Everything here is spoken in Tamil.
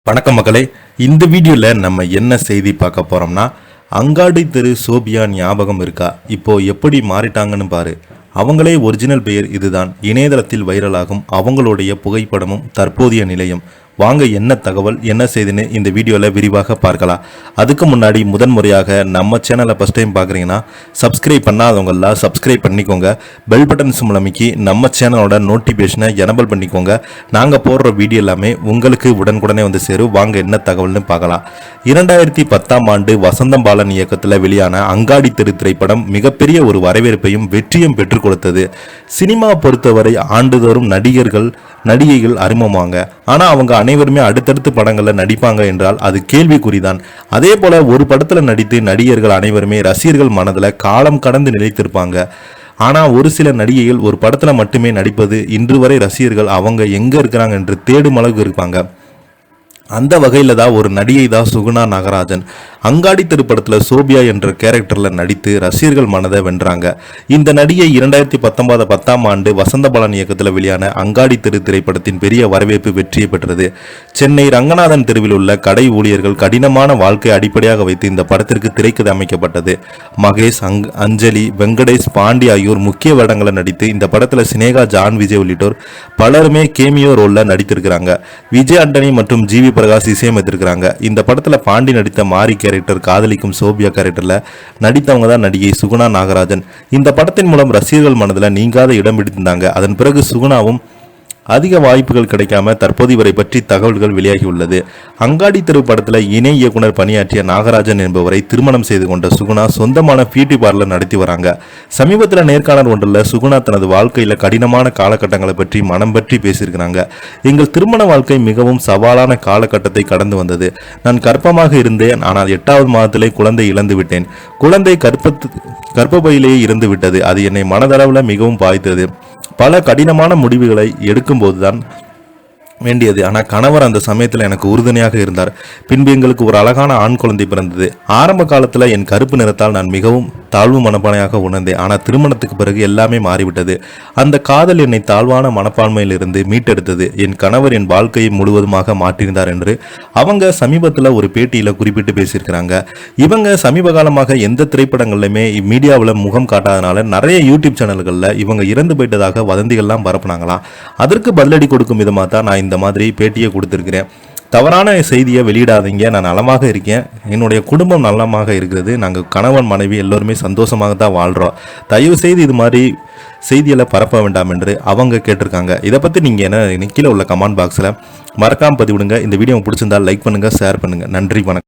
வணக்கம் மக்களே, இந்த வீடியோவில் நம்ம என்ன செய்தி பார்க்க போகிறோம்னா, அங்காடி தெரு சோபியா ஞாபகம் இருக்கா? இப்போ எப்படி மாறிட்டாங்கன்னு பாரு. அவங்களே ஒரிஜினல் பெயர் இதுதான். இணையதளத்தில் வைரலாகும் அவங்களுடைய புகைப்படமும் தற்போதைய நிலையம். வாங்க என்ன தகவல் என்ன செய்துன்னு இந்த வீடியோவில் விரிவாக பார்க்கலாம். அதுக்கு முன்னாடி முதன்முறையாக நம்ம சேனலை ஃபஸ்ட் டைம் பார்க்குறீங்கன்னா சப்ஸ்கிரைப் பண்ணாதவங்களாம் சப்ஸ்கிரைப் பண்ணிக்கோங்க. பெல் பட்டன் சிம்பல் அமைக்கி நம்ம சேனலோட நோட்டிஃபிகேஷனை எனபிள் பண்ணிக்கோங்க. நாங்கள் போடுற வீடியோ எல்லாமே உங்களுக்கு உடனுக்குடனே வந்து சேரும். வாங்க என்ன தகவல்னு பார்க்கலாம். 2010ஆம் ஆண்டு வசந்தம் பாலன் இயக்கத்தில் வெளியான அங்காடி தெரு திரைப்படம் மிகப்பெரிய ஒரு வரவேற்பையும் வெற்றியும் பெற்றுக் கொடுத்தது. சினிமா பொறுத்தவரை ஆண்டுதோறும் நடிகைகள் அறிமுகமாங்க. ஆனால் அவங்க அனைவருமே அடுத்தடுத்து படங்களில் நடிப்பாங்க என்றால் அது கேள்விக்குறிதான். அதே போல ஒரு படத்தில் நடித்து நடிகர்கள் அனைவருமே ரசிகர்கள் மனதில் காலம் கடந்து நிலைத்திருப்பாங்க. ஆனால் ஒரு சில நடிகைகள் ஒரு படத்தில் மட்டுமே நடிப்பது இன்று வரை ரசிகர்கள் அவங்க எங்கே இருக்கிறாங்க என்று தேடும் அளவுக்கு இருப்பாங்க. அந்த வகையில் தான் ஒரு நடிகை தான் சுகுணா நாகராஜன். அங்காடி தெரு படத்தில் சோபியா என்ற கேரக்டரில் நடித்து ரசிகர்கள் மனதை வென்றாங்க. இந்த நடிகை 2010ஆம் ஆண்டு வசந்த பாலன் இயக்கத்தில் வெளியான அங்காடி தெரு திரைப்படத்தின் பெரிய வரவேற்பு வெற்றியை பெற்றது. சென்னை ரங்கநாதன் தெருவில் உள்ள கடை ஊழியர்கள் கடினமான வாழ்க்கை அடிப்படையாக வைத்து இந்த படத்திற்கு திரைக்கதை அமைக்கப்பட்டது. மகேஷ், அஞ்சலி, வெங்கடேஷ், பாண்டி ஆகியோர் முக்கிய வேடங்களில் நடித்து இந்த படத்தில் சினேகா, ஜான் விஜய் உள்ளிட்டோர் பலருமே கேமியோ ரோலில் நடித்திருக்கிறாங்க. விஜய் ஆண்டனி மற்றும் ஜிவி பிரகாஷ் இசையமைத்திருக்கிறாங்க. இந்த படத்துல பாண்டி நடித்த மாரி கேரக்டர், காதலிக்கும் சோபியா கேரக்டர்ல நடித்தவங்க தான் நடிகை சுகுணா நாகராஜன். இந்த படத்தின் மூலம் ரசிகர்கள் மனதில் நீங்காத இடம் பிடித்திருந்தாங்க. அதன் பிறகு சுகுணாவும் அதிக வாய்ப்புகள் கிடைக்காம தற்போது இவரை பற்றி தகவல்கள் வெளியாகியுள்ளது. அங்காடி தெரு படத்தில் இணை இயக்குனர் பணியாற்றிய நாகராஜன் என்பவரை திருமணம் செய்து கொண்ட சுகுணா சொந்தமான பியூட்டி பார்லர் நடத்தி வராங்க. சமீபத்தில் நேர்காணல் ஒன்றில் சுகுணா தனது வாழ்க்கையில் கடினமான காலகட்டங்களை பற்றி மனம் பற்றி பேசியிருக்கிறாங்க. எங்கள் திருமண வாழ்க்கை மிகவும் சவாலான காலகட்டத்தை கடந்து வந்தது. நான் கர்ப்பமாக இருந்தேன். ஆனால் 8வது மாதத்திலே குழந்தை இழந்து விட்டேன். குழந்தை கர்ப்பப்பையிலேயே இருந்து விட்டது. அது என்னை மனதளவில் மிகவும் பாதித்தது. பல கடினமான முடிவுகளை எடுக்கும்போதுதான் வேண்டியது. ஆனால் கணவர் அந்த சமயத்தில் எனக்கு உறுதுணையாக இருந்தார். பின்பு எங்களுக்கு ஒரு அழகான ஆண் குழந்தை பிறந்தது. ஆரம்ப காலத்தில் என் கருப்பு நிறத்தால் நான் மிகவும் தாழ்வு மனப்பான்மையாக உணர்ந்தேன். ஆனால் திருமணத்துக்கு பிறகு எல்லாமே மாறிவிட்டது. அந்த காதல் என்னை தாழ்வான மனப்பான்மையிலிருந்து மீட்டெடுத்தது. என் கணவர் என் வாழ்க்கையை முழுவதுமாக மாற்றியிருந்தார் என்று அவங்க சமீபத்தில் ஒரு பேட்டியில் குறிப்பிட்டு பேசியிருக்கிறாங்க. இவங்க சமீப காலமாக எந்த திரைப்படங்கள்லையுமே மீடியாவில் முகம் காட்டாதனால நிறைய யூடியூப் சேனல்களில் இவங்க இறந்து போயிட்டதாக வதந்திகள்லாம் பரப்புனாங்களாம். அதற்கு பதிலடி கொடுக்கும் விதமாக தான் நான் இந்த மாதிரி பேட்டியை கொடுத்துருக்கிறேன். தவறான செய்தியை வெளியிடாதீங்க. நான் நலமாக இருக்கேன். என்னுடைய குடும்பம் நலமாக இருக்கிறது. நாங்கள் கணவன் மனைவி எல்லோருமே சந்தோஷமாக தான் வாழ்கிறோம். தயவு செய்து இது மாதிரி செய்திகளை பரப்ப வேண்டாம் என்று அவங்க கேட்டிருக்காங்க. இதை பற்றி நீங்கள் என்ன கீழே உள்ள கமெண்ட் பாக்ஸில் மறக்காமல் பதிவிடுங்க. இந்த வீடியோ பிடிச்சிருந்தால் லைக் பண்ணுங்கள், ஷேர் பண்ணுங்கள். நன்றி, வணக்கம்.